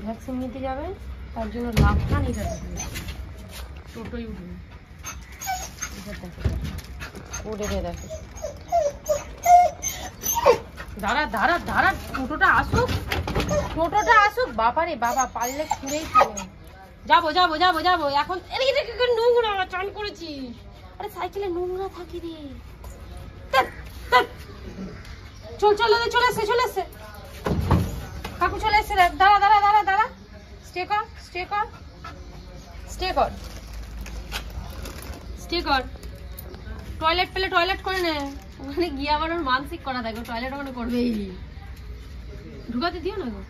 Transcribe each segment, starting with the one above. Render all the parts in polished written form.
Vaccine নিতে যাবে, তার জন্য লাভটা নিতে হবে। টোটোই উঠবে, উঠে দেখো। দাঁড়া দাঁড়া দাঁড়া, টোটোটা আসুক, টোটোটা আসুক। বাবারে বাবা, পারলে ছুঁড়েই খাবে। যাবো যাবো যাবো যাবো এখন। নোংরা চান করেছিস? আরে সাইকেলে নোংরা থাকে রে। চল চল, চলে এসছে চলে এসছে, কাকু চলে এসছে। দাঁড়া দাঁড়া দাঁড়া দাঁড়া, স্টে কর স্টে কর স্টে কর স্টে কর। টয়লেট পেলে টয়লেট করে নে, ওখানে গিয়ে আবার ওর মানসিক করা থাকবে, টয়লেট ওখানে করবেই। ঢুকাতে দিও না গো।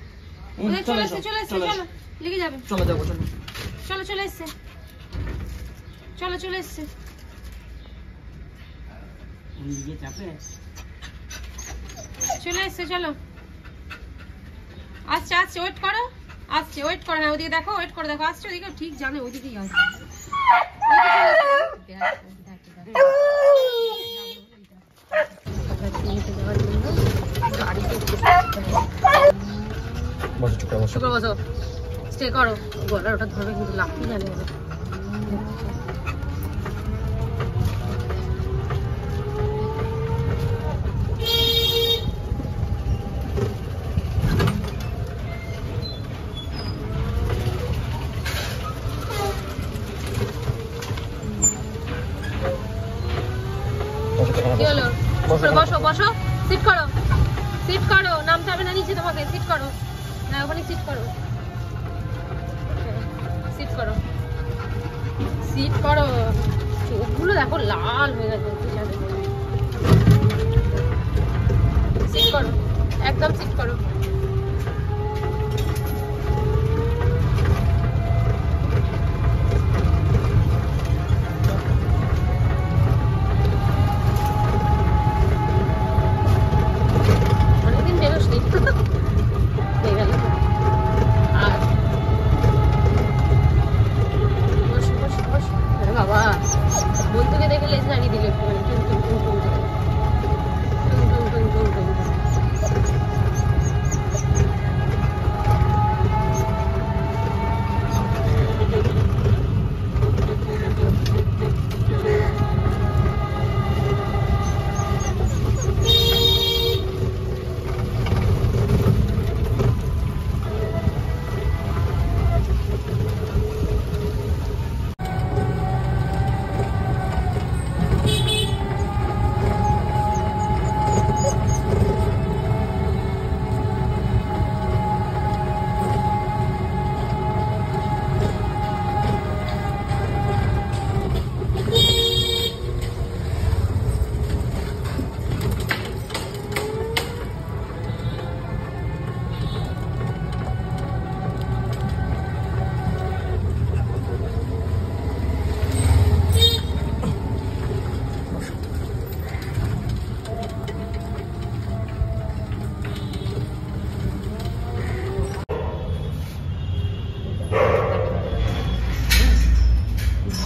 চলে এসছে চলে এসছে, চলো লেগে যাবে। চলো যাবো, চলো চলো, চলে এসছে চলো, চলে এসছে। চলে এসছে, চলো আসছে আসছে, ওয়েট করো, আসছে ওয়েট করো। হ্যাঁ ওইদিকে দেখো, ওয়েট করে দেখো, আসছে ওইদিকে, ঠিক জানে ওইদিকেই আসছে। বসো, স্টে করো। গলার ওটা ধরবে কিন্তু, লাফি জানে। বসো বসো, সিট করো সিট করো, নামতে হবে না নিচে তোমাকে, সিট করো। হ্যাঁ ওখানে সিট করো, সিট করো সিট করো। চোখগুলো দেখো লাল হয়ে গেছে। সিট করো, একদম সিট করো।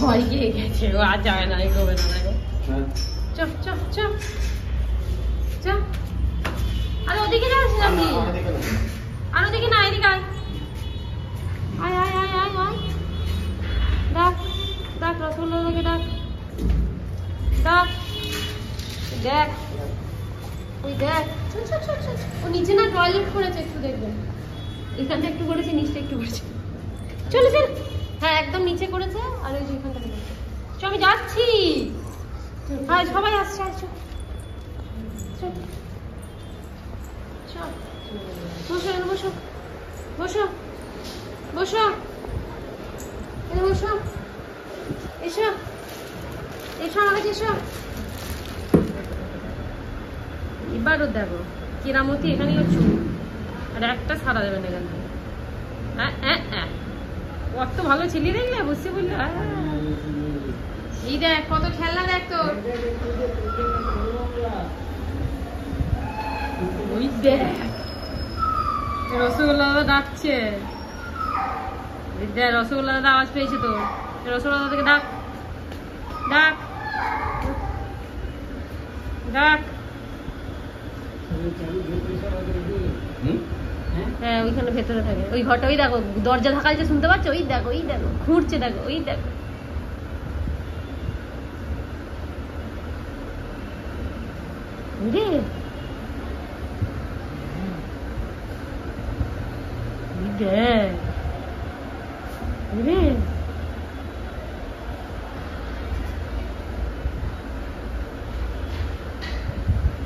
ভয় গিয়ে গেছে, ও আর যাবে না, এগোবে না। চল চল চল চল। আরে ওদিকে যাচ্ছিস আপনি? আর ওদিকে না, এদিকে আয় আয় আয় আয় আয় আয়। ডাক ডাক, রসগোল্লাকে ডাক ডাক। দেখ ওই দেখ, ও নিচে না টয়লেট করেছে, একটু দেখবেন। এখানটা একটু করেছে, নিচটা একটু করেছে। চলে চল। হ্যাঁ একদম নিচে করেছে, আর ওই যে এখানটা করেছে। চ আমি যাচ্ছি। হ্যাঁ সবাই আসছে, আসছো বসো বসো বসো বসো বসো, এসো এসো আমার কাছে এসো। এবারও দেখো কেরামতি, এখানে চুপ, আর একটা সারা দেবে না এখান থেকে। কত ভালো ছেলে দেখলে, বসে বললে। এই দেখ কত খেলনা, দেখ তো ওই দেখ, রসগোল্লা দাদা ডাকছে। দেখ রসগোল্লা দাদা আওয়াজ পেয়েছে তো, রসগোল্লা দাদাকে ডাক ডাক ডাক। হ্যাঁ ওইখানে ভেতরে থাকে, ওই ঘরটা। ওই দেখো দরজা ঢাকা যে শুনতে পাচ্ছ, ওই দেখো ঘুরছে, দেখো ওই দেখো।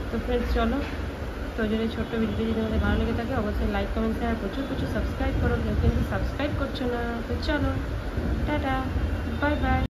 তো ফ্রেন্ডস চলো, তো যদি ছোট্ট ভিডিওটি যদি তোমাদের ভালো লেগে থাকে অবশ্যই লাইক কমেন্ট শেয়ার প্রচুর সাবস্ক্রাইব করো, কেউ কিন্তু সাবস্ক্রাইব করছো না। তো চলো টাটা, বাই বাই।